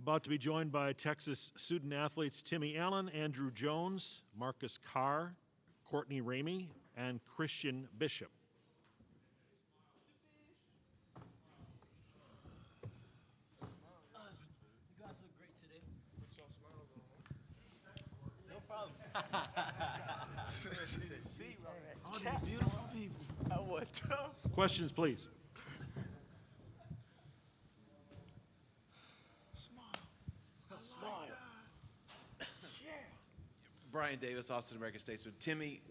about to be joined by Texas student athletes Timmy Allen, Andrew Jones, Marcus Carr, Courtney Ramey, and Christian Bishop. You guys look great today. No problem. All these beautiful people. What tough. Questions, please. Smile. Brian Davis, Austin American Statesman. Timmy,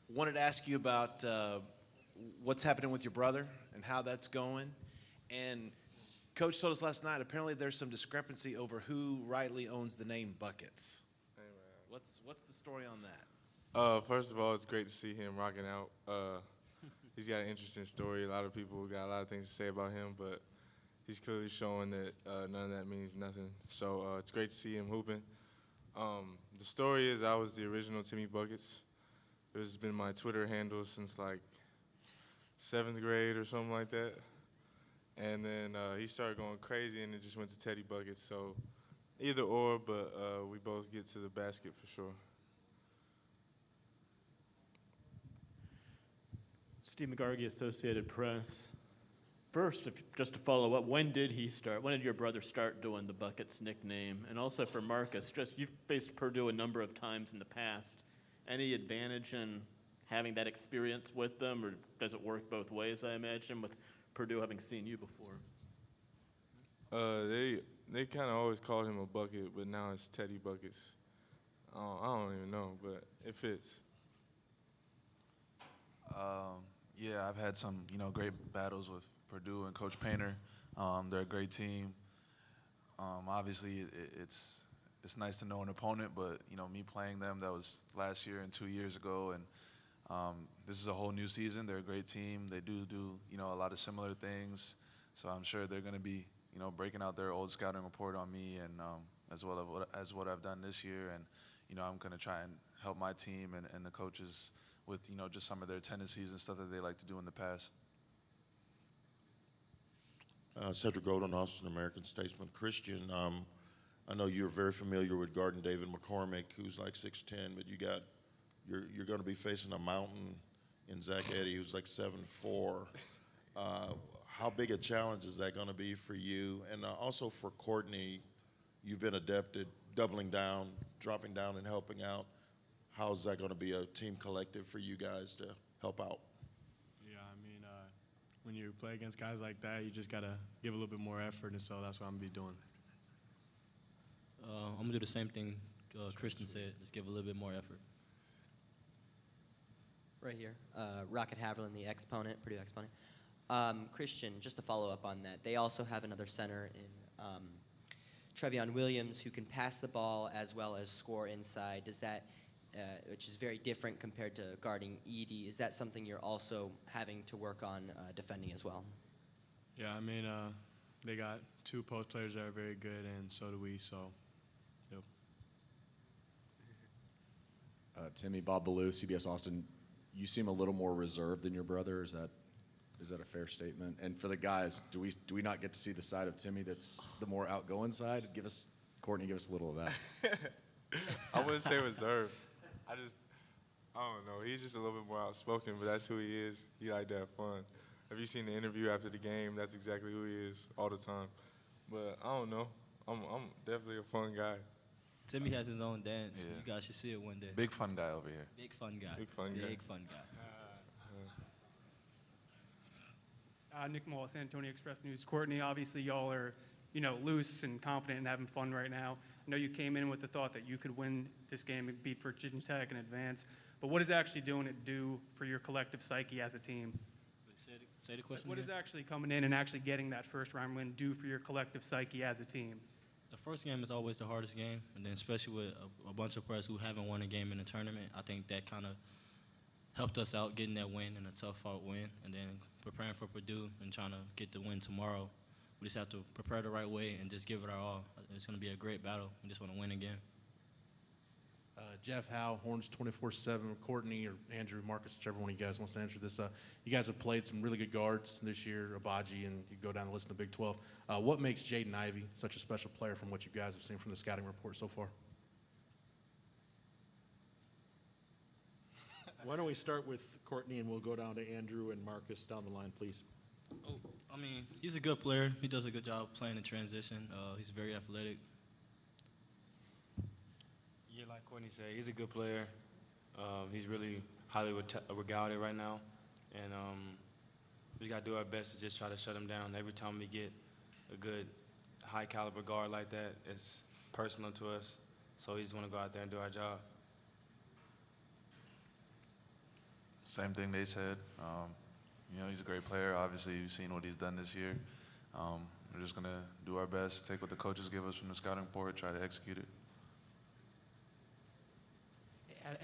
wanted to ask you about what's happening with your brother and how that's going. And Coach told us last night, apparently there's some discrepancy over who rightly owns the name Buckets. Hey, man. What's the story on that? First of all, it's great to see him rocking out. He's got an interesting story. A lot of people got a lot of things to say about him, but he's clearly showing that none of that means nothing. So it's great to see him hooping. The story is I was the original Timmy Buckets. It's been my Twitter handle since like 7th grade or something like that. And then he started going crazy and it just went to Teddy Buckets. So either or, but we both get to the basket for sure. Steve McGargy, Associated Press. First, just to follow up, when did your brother start doing the Buckets nickname? And also for Marcus, you've faced Purdue a number of times in the past. Any advantage in having that experience with them, or does it work both ways, I imagine, with Purdue having seen you before? They kind of always called him a bucket, but now it's Teddy Buckets. I don't even know, but it fits. Yeah, I've had some, great battles with Purdue and Coach Painter. They're a great team. Obviously, it's nice to know an opponent, but me playing them, that was last year and 2 years ago, and this is a whole new season. They're a great team. They do a lot of similar things, so I'm sure they're going to be breaking out their old scouting report on me, and as well as what I've done this year, and I'm going to try and help my team and the coaches with just some of their tendencies and stuff that they like to do in the past. Cedric Golden, Austin American Statesman. Christian, I know you're very familiar with guarding David McCormick, who's like 6'10", but you're going to be facing a mountain in Zach Edey, who's like 7'4". How big a challenge is that going to be for you? And also for Courtney, you've been adept at doubling down, dropping down, and helping out. How is that going to be a team collective for you guys to help out? Yeah, when you play against guys like that, you just got to give a little bit more effort, and so that's what I'm going to be doing. I'm going to do the same thing Christian said, just give a little bit more effort. Right here, Rocket Haverland, the exponent, Purdue exponent. Christian, just to follow up on that, they also have another center in Trevion Williams who can pass the ball as well as score inside. Does that, which is very different compared to guarding Edey, is that something you're also having to work on defending as well? Yeah, they got two post players that are very good, and so do we, so, yep. Timmy, Bob Ballou, CBS Austin, you seem a little more reserved than your brother. Is that a fair statement? And for the guys, do we not get to see the side of Timmy that's the more outgoing side? Courtney, give us a little of that. I wouldn't say reserved. I don't know. He's just a little bit more outspoken, but that's who he is. He like to have fun. Have you seen the interview after the game? That's exactly who he is all the time. But I don't know. I'm definitely a fun guy. Timmy has his own dance. Yeah. You guys should see it one day. Big fun guy over here. Big fun guy. Big fun guy. Big fun guy. Nick Moll, San Antonio Express News. Courtney, obviously y'all are, loose and confident and having fun right now. I know you came in with the thought that you could win this game and beat Virginia Tech in advance, but what is actually doing it do for your collective psyche as a team? Say the question What again? is actually coming in and actually getting that first round win do for your collective psyche as a team? The first game is always the hardest game, and then especially with a bunch of players who haven't won a game in the tournament, I think that kind of helped us out getting that win and a tough-fought win, and then preparing for Purdue and trying to get the win tomorrow. We just have to prepare the right way and just give it our all. It's going to be a great battle. We just want to win again. Jeff Howe, Horns 24/7, Courtney or Andrew, Marcus, whichever one of you guys wants to answer this. You guys have played some really good guards this year, Abaji, and you go down the list in the Big 12. What makes Jaden Ivey such a special player from what you guys have seen from the scouting report so far? Why don't we start with Courtney, and we'll go down to Andrew and Marcus down the line, please. Oh, I mean, he's a good player. He does a good job playing in transition. He's very athletic. Yeah, like Courtney said, he's a good player. He's really highly regarded right now. And we just got to do our best to just try to shut him down. Every time we get a good high caliber guard like that, it's personal to us. So we just want to go out there and do our job. Same thing they said. You know, he's a great player. Obviously, you've seen what he's done this year. We're just going to do our best, take what the coaches give us from the scouting report, try to execute it.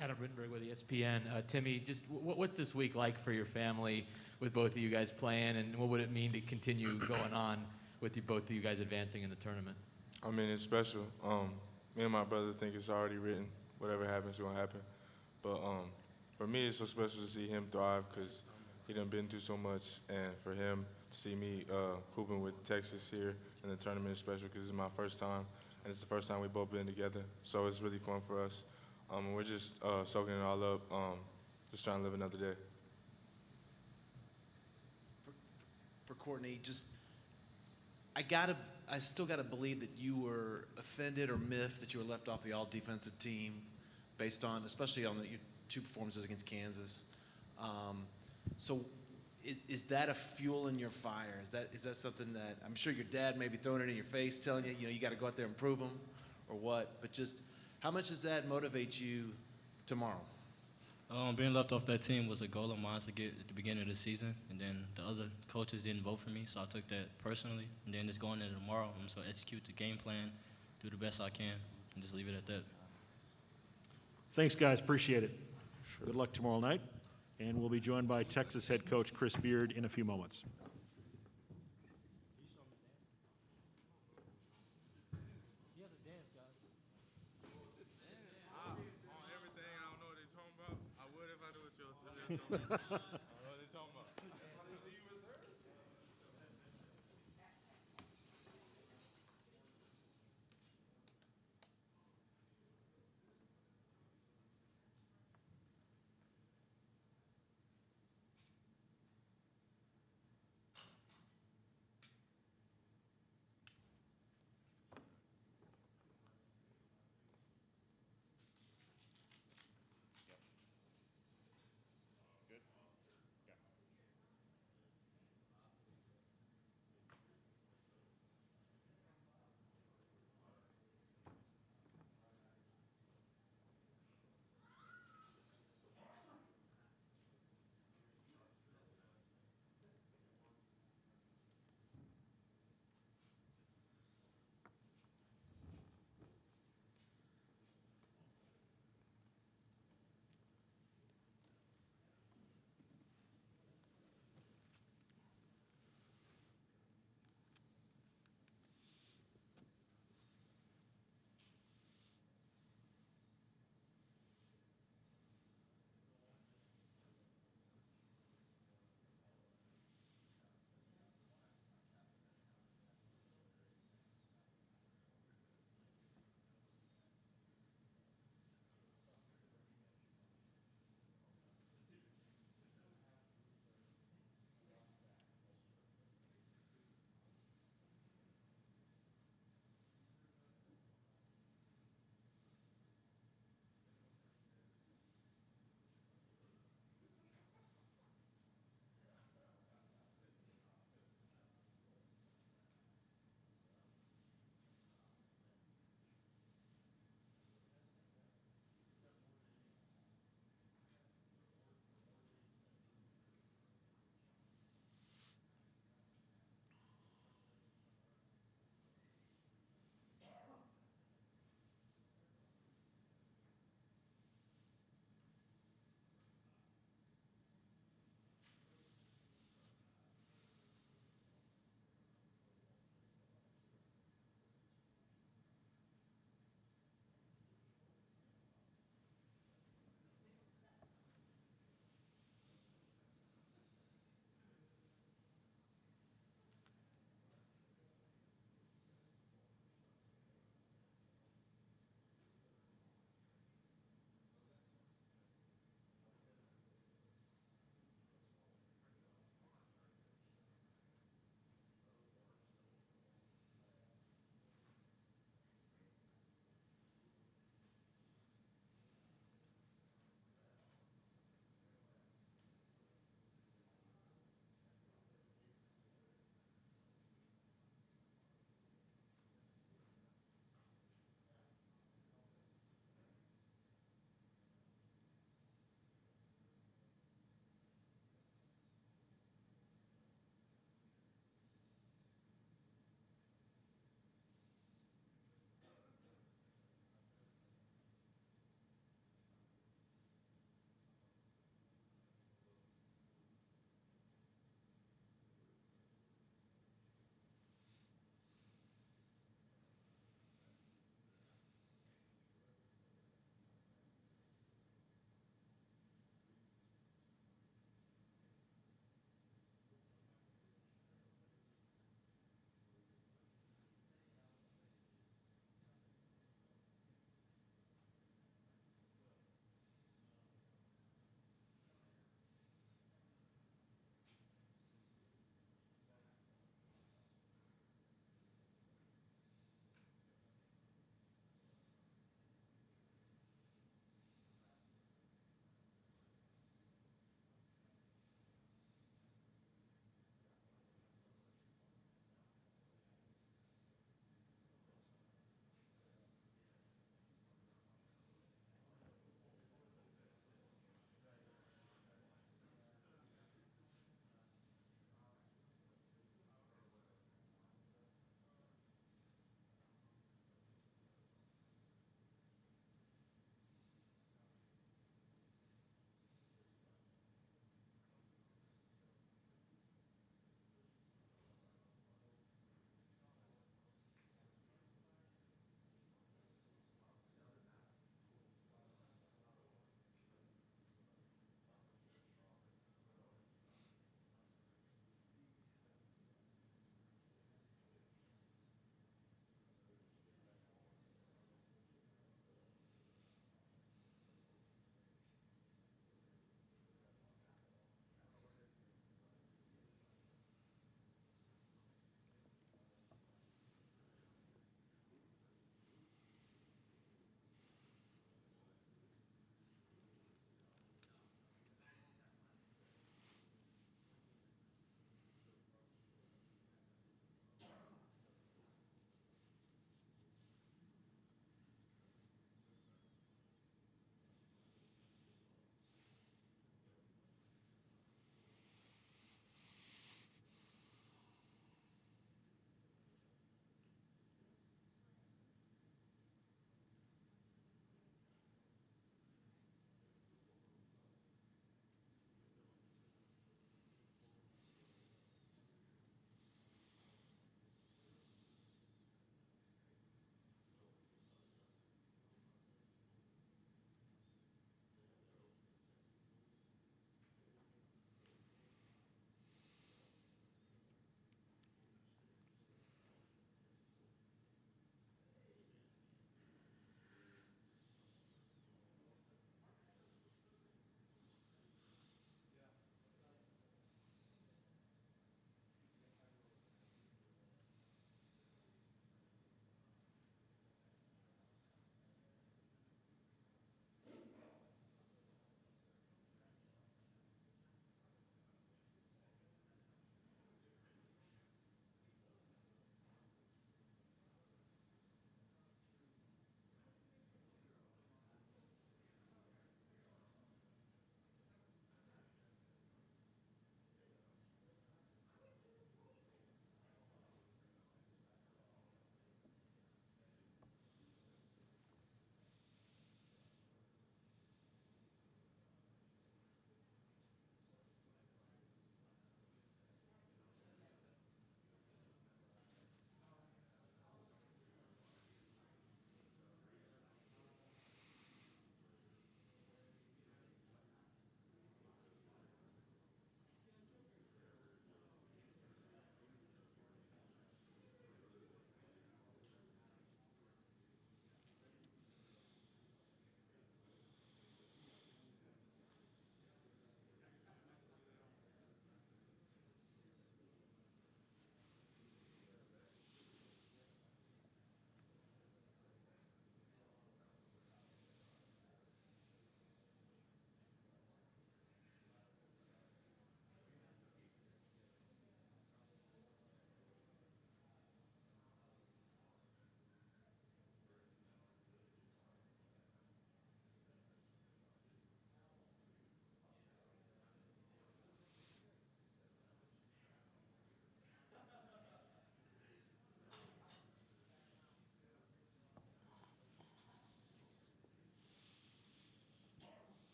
Adam Rittenberg with ESPN. Timmy, just what's this week like for your family with both of you guys playing, and what would it mean to continue going on with both of you guys advancing in the tournament? I mean, it's special. Me and my brother think it's already written. Whatever happens, it's going to happen. But for me, it's so special to see him thrive because he done been through so much, and for him to see me hooping with Texas here in the tournament is special because it's my first time, and it's the first time we've both been together. So it's really fun for us. We're just soaking it all up, just trying to live another day. For Courtney, I still gotta believe that you were offended or miffed that you were left off the all-defensive team, based on, especially on your two performances against Kansas. So, is that a fuel in your fire? Is that something that I'm sure your dad may be throwing it in your face, telling you, you got to go out there and prove them, or what? But just how much does that motivate you tomorrow? Being left off that team was a goal of mine to get at the beginning of the season, and then the other coaches didn't vote for me, so I took that personally. And then just going into tomorrow, I'm just going to execute the game plan, do the best I can, and just leave it at that. Thanks, guys. Appreciate it. Good luck tomorrow night. And we'll be joined by Texas head coach Chris Beard in a few moments.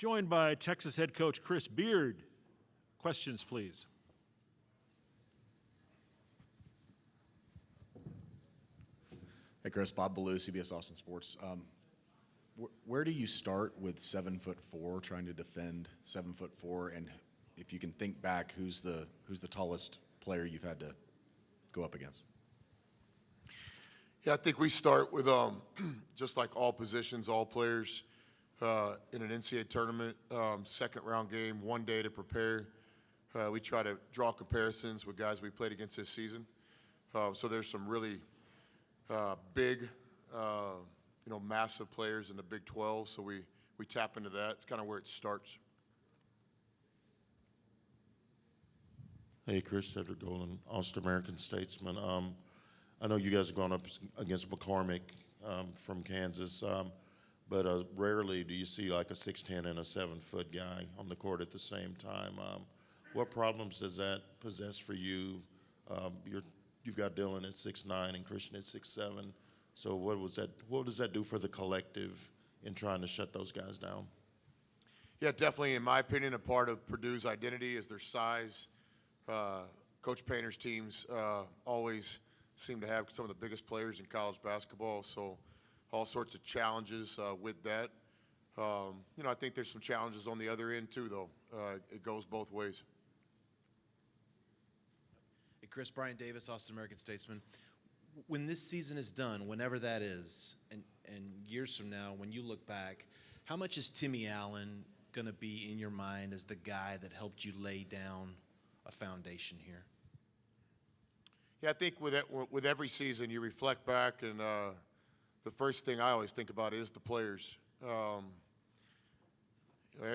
Joined by Texas head coach Chris Beard. Questions, please. Hey, Chris. Bob Ballou, CBS Austin Sports. Where do you start with 7'4", trying to defend 7'4", and if you can think back, who's the tallest player you've had to go up against? Yeah, I think we start with just like all positions, all players in an NCAA tournament, second round game, 1 day to prepare. We try to draw comparisons with guys we played against this season. So there's some really big, massive players in the Big 12. So we tap into that. It's kind of where it starts. Hey, Chris, Cedric Golden, Austin American Statesman. I know you guys are going up against McCormick from Kansas, but rarely do you see like a 6'10" and a 7-foot guy on the court at the same time. What problems does that possess for you? You've got Dylan at 6'9" and Christian at 6'7". So what does that do for the collective in trying to shut those guys down? Yeah, definitely, in my opinion, a part of Purdue's identity is their size. Coach Painter's teams always seem to have some of the biggest players in college basketball, so all sorts of challenges with that. I think there's some challenges on the other end too, though. It goes both ways. Hey, Chris, Brian Davis, Austin American Statesman. When this season is done, whenever that is, and years from now, when you look back, how much is Timmy Allen going to be in your mind as the guy that helped you lay down a foundation here? Yeah, I think with every season you reflect back, and the first thing I always think about is the players.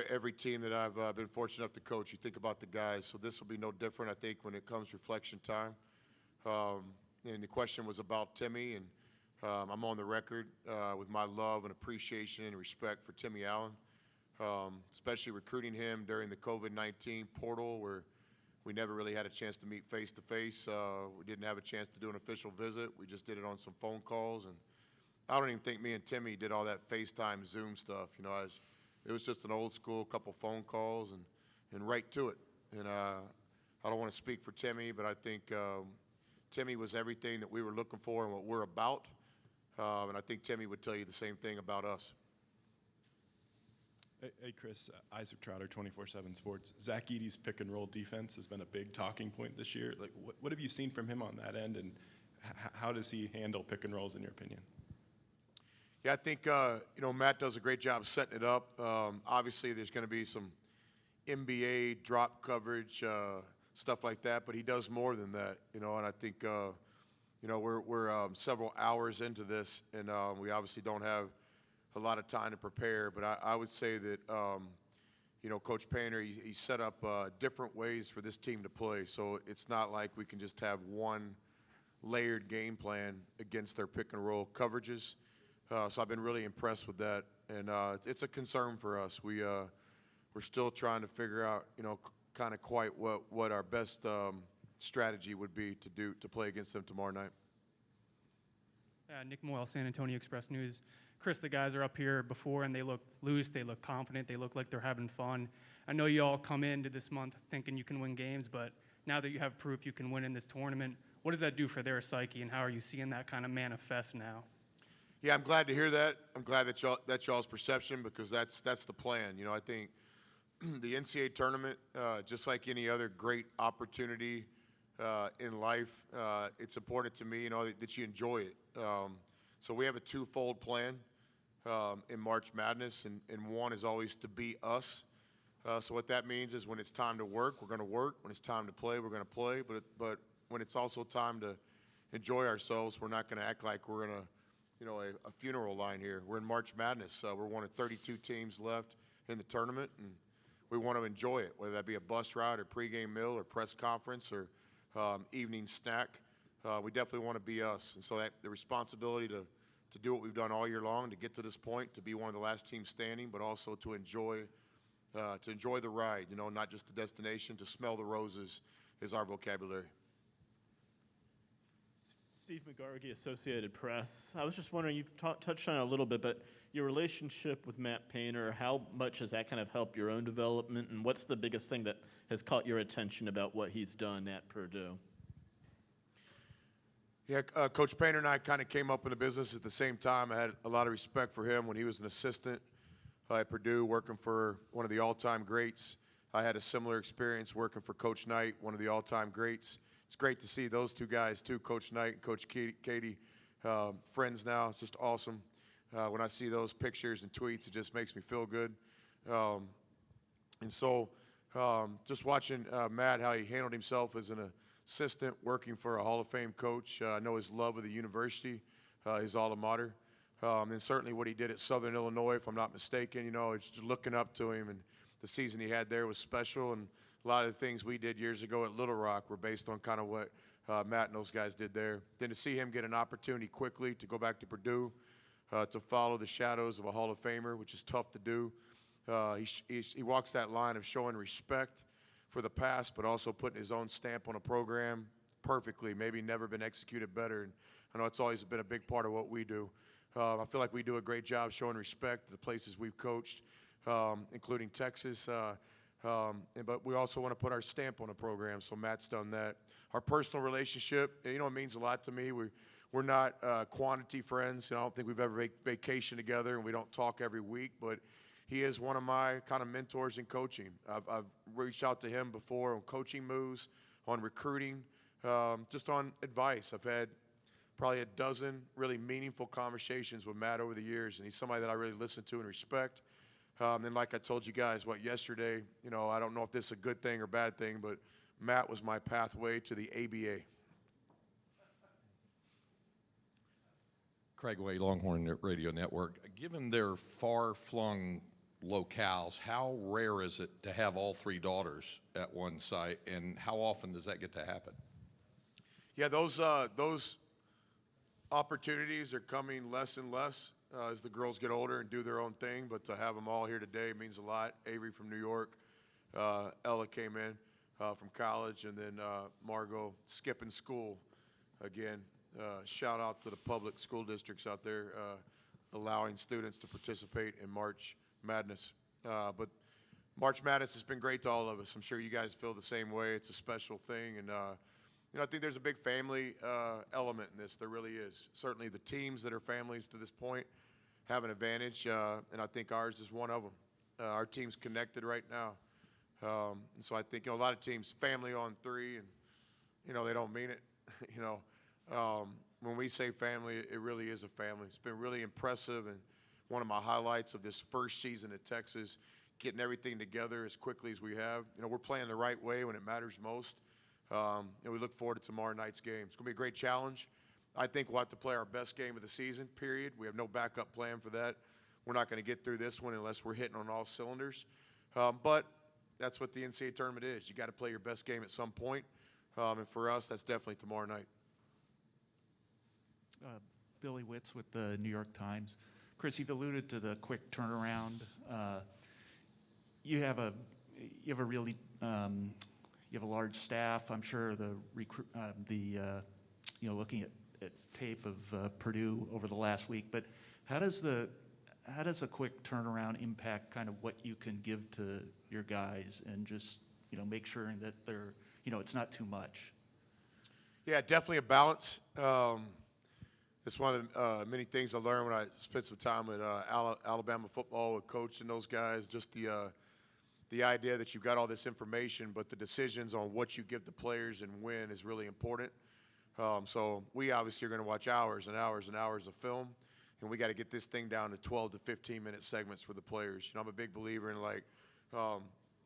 Every team that I've been fortunate enough to coach, you think about the guys. So this will be no different, I think, when it comes reflection time. And the question was about Timmy, and I'm on the record with my love and appreciation and respect for Timmy Allen, especially recruiting him during the COVID-19 portal where we never really had a chance to meet face-to-face. We didn't have a chance to do an official visit. We just did it on some phone calls. And I don't even think me and Timmy did all that FaceTime, Zoom stuff. It was just an old school couple phone calls and right to it. And I don't want to speak for Timmy, but I think Timmy was everything that we were looking for and what we're about. And I think Timmy would tell you the same thing about us. Hey Chris, Isaac Trotter, 24/7 Sports. Zach Edey's pick and roll defense has been a big talking point this year. Like, what have you seen from him on that end, and how does he handle pick and rolls in your opinion? Yeah, I think Matt does a great job setting it up. Obviously, there's going to be some NBA drop coverage, stuff like that, but he does more than that. And I think we're several hours into this, and we obviously don't have a lot of time to prepare, but I would say that, Coach Painter, he set up different ways for this team to play. So it's not like we can just have one layered game plan against their pick and roll coverages. So I've been really impressed with that, and it's a concern for us. We're still trying to figure out, kind of quite what our best strategy would be to play against them tomorrow night. Nick Moyle, San Antonio Express News. Chris, the guys are up here before, and they look loose, they look confident, they look like they're having fun. I know you all come into this month thinking you can win games, but now that you have proof you can win in this tournament, what does that do for their psyche, and how are you seeing that kind of manifest now? Yeah, I'm glad to hear that. I'm glad that's y'all's perception, because that's the plan. I think the NCAA tournament, just like any other great opportunity in life, it's important to me, that you enjoy it. So we have a twofold plan in March Madness, and one is always to be us. So what that means is when it's time to work, we're going to work. When it's time to play, we're going to play. But when it's also time to enjoy ourselves, we're not going to act like we're in a funeral line here. We're in March Madness. We're one of 32 teams left in the tournament, and we want to enjoy it, whether that be a bus ride or pregame meal or press conference or evening snack. We definitely want to be us. And so the responsibility to do what we've done all year long, to get to this point, to be one of the last teams standing, but also to enjoy the ride, not just the destination. To smell the roses is our vocabulary. Steve McGargy, Associated Press. I was just wondering, you've touched on it a little bit, but your relationship with Matt Painter, how much has that kind of helped your own development, and what's the biggest thing that has caught your attention about what he's done at Purdue? Yeah, Coach Painter and I kind of came up in the business at the same time. I had a lot of respect for him when he was an assistant at Purdue, working for one of the all-time greats. I had a similar experience working for Coach Knight, one of the all-time greats. It's great to see those two guys too, Coach Knight and Coach Katie, friends now. It's just awesome. When I see those pictures and tweets, it just makes me feel good. And so just watching Matt, how he handled himself as an assistant working for a Hall of Fame coach. I know his love of the university, his alma mater. And certainly what he did at Southern Illinois, if I'm not mistaken, it's just looking up to him. And the season he had there was special. And a lot of the things we did years ago at Little Rock were based on kind of what Matt and those guys did there. Then to see him get an opportunity quickly to go back to Purdue, to follow the shadows of a Hall of Famer, which is tough to do. He walks that line of showing respect for the past, but also putting his own stamp on a program perfectly, maybe never been executed better. And I know it's always been a big part of what we do. I feel like we do a great job showing respect to the places we've coached, including Texas. But we also want to put our stamp on a program, so Matt's done that. Our personal relationship, it means a lot to me. We're not quantity friends. I don't think we've ever vacationed together, and we don't talk every week, but he is one of my kind of mentors in coaching. I've reached out to him before on coaching moves, on recruiting, just on advice. I've had probably a dozen really meaningful conversations with Matt over the years, and he's somebody that I really listen to and respect. And like I told you guys, yesterday, I don't know if this is a good thing or bad thing, but Matt was my pathway to the ABA. Craig Way, Longhorn Radio Network. Given their far-flung locales, how rare is it to have all three daughters at one site, and how often does that get to happen? Yeah, those opportunities are coming less and less as the girls get older and do their own thing, but to have them all here today means a lot. Avery from New York, Ella came in from college, and then Margot skipping school again. Shout out to the public school districts out there allowing students to participate in March Madness. But March Madness has been great to all of us. I'm sure you guys feel the same way. It's a special thing, and I think there's a big family element in this. There really is. Certainly the teams that are families to this point have an advantage, and I think ours is one of them. Our team's connected right now. And so I think, a lot of teams, family on three, and, they don't mean it. When we say family, it really is a family. It's been really impressive, and one of my highlights of this first season at Texas, getting everything together as quickly as we have. We're playing the right way when it matters most. And we look forward to tomorrow night's game. It's going to be a great challenge. I think we'll have to play our best game of the season, period. We have no backup plan for that. We're not going to get through this one unless we're hitting on all cylinders. But that's what the NCAA tournament is. You got to play your best game at some point. And for us, that's definitely tomorrow night. Billy Witz with the New York Times. Chris, you've alluded to the quick turnaround. You have a really you have a large staff. I'm sure looking at tape of Purdue over the last week. But how does a quick turnaround impact kind of what you can give to your guys, and just make sure that they're it's not too much? Yeah, definitely a balance. It's one of the many things I learned when I spent some time with Alabama football with Coach and those guys. Just the idea that you've got all this information, but the decisions on what you give the players and when is really important. So we obviously are going to watch hours and hours and hours of film, and we got to get this thing down to 12 to 15-minute segments for the players. I'm a big believer in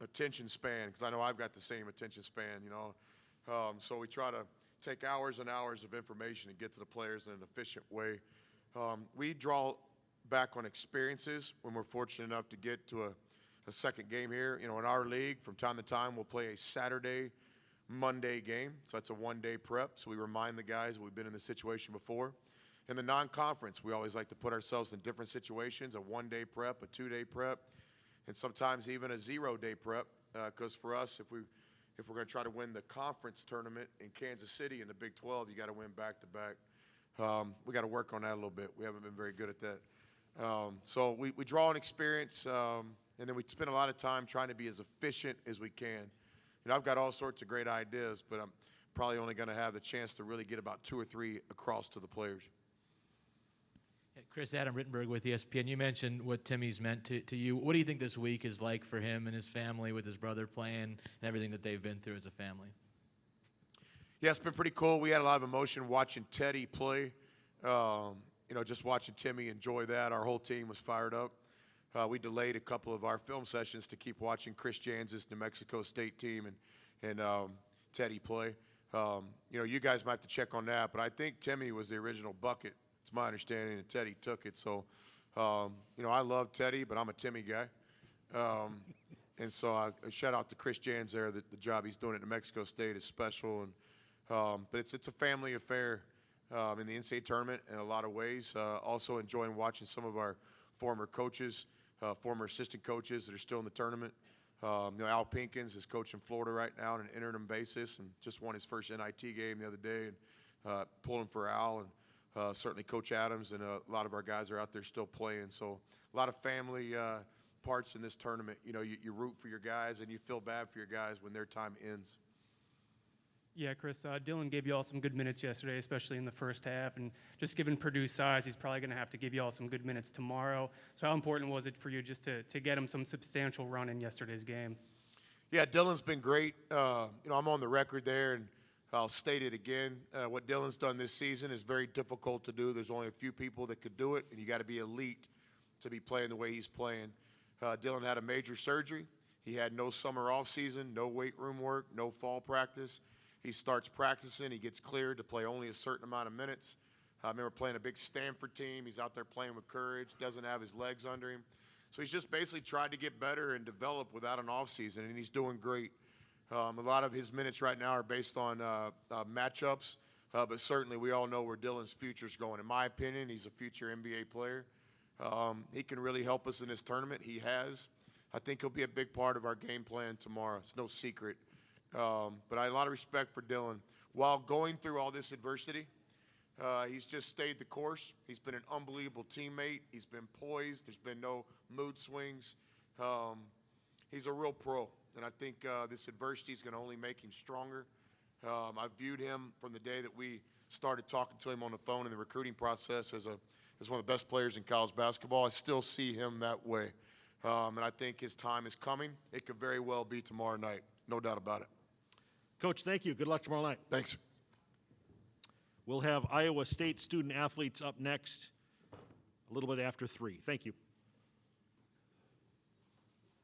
attention span, because I know I've got the same attention span. So we try to take hours and hours of information and get to the players in an efficient way. We draw back on experiences when we're fortunate enough to get to a second game here. In our league, from time to time, we'll play a Saturday, Monday game. So that's a one-day prep. So we remind the guys that we've been in this situation before. In the non-conference, we always like to put ourselves in different situations, a one-day prep, a two-day prep, and sometimes even a zero-day prep. Because for us, if we're going to try to win the conference tournament in Kansas City in the Big 12, you got to win back-to-back. We got to work on that a little bit. We haven't been very good at that. So we draw on experience, and then we spend a lot of time trying to be as efficient as we can. You know, I've got all sorts of great ideas, but I'm probably only going to have the chance to really get about 2 or 3 across to the players. Yeah, Chris, Adam Rittenberg with ESPN. You mentioned what Timmy's meant to you. What do you think this week is like for him and his family with his brother playing and everything that they've been through as a family? Yeah, it's been pretty cool. We had a lot of emotion watching Teddy play. You know, just watching Timmy enjoy that. Our whole team was fired up. We delayed a couple of our film sessions to keep watching Chris Janz's New Mexico State team and Teddy play. You know, you guys might have to check on that, but I think Timmy was the original bucket. It's my understanding, and Teddy took it. So, you know, I love Teddy, but I'm a Timmy guy. And so I shout out to Chris Jans there. The job he's doing at New Mexico State is special. And but it's a family affair in the NCAA tournament in a lot of ways. Also enjoying watching some of our former coaches, former assistant coaches that are still in the tournament. You know, Al Pinkins is coaching Florida right now on an interim basis and just won his first NIT game the other day. And pulling for Al and certainly Coach Adams and a lot of our guys are out there still playing. So a lot of family parts in this tournament. You know, you root for your guys and you feel bad for your guys when their time ends. Yeah, Chris, Dylan gave you all some good minutes yesterday, especially in the first half. And just given Purdue's size, he's probably going to have to give you all some good minutes tomorrow. So how important was it for you just to get him some substantial run in yesterday's game? Yeah, Dylan's been great. You know, I'm on the record there, and I'll state it again. What Dylan's done this season is very difficult to do. There's only a few people that could do it, and you got to be elite to be playing the way he's playing. Dylan had a major surgery. He had no summer off season, no weight room work, no fall practice. He starts practicing. He gets cleared to play only a certain amount of minutes. I remember playing a big Stanford team. He's out there playing with courage, doesn't have his legs under him. So he's just basically tried to get better and develop without an offseason, and he's doing great. A lot of his minutes right now are based on matchups, but certainly we all know where Dylan's future is going. In my opinion, he's a future NBA player. He can really help us in this tournament. He has. I think he'll be a big part of our game plan tomorrow. It's no secret. But I have a lot of respect for Dylan. While going through all this adversity, he's just stayed the course. He's been an unbelievable teammate. He's been poised. There's been no mood swings. He's a real pro, and I think this adversity is going to only make him stronger. I've viewed him from the day that we started talking to him on the phone in the recruiting process as one of the best players in college basketball. I still see him that way, and I think his time is coming. It could very well be tomorrow night, no doubt about it. Coach, thank you. Good luck tomorrow night. Thanks. We'll have Iowa State student athletes up next a little bit after 3. Thank you.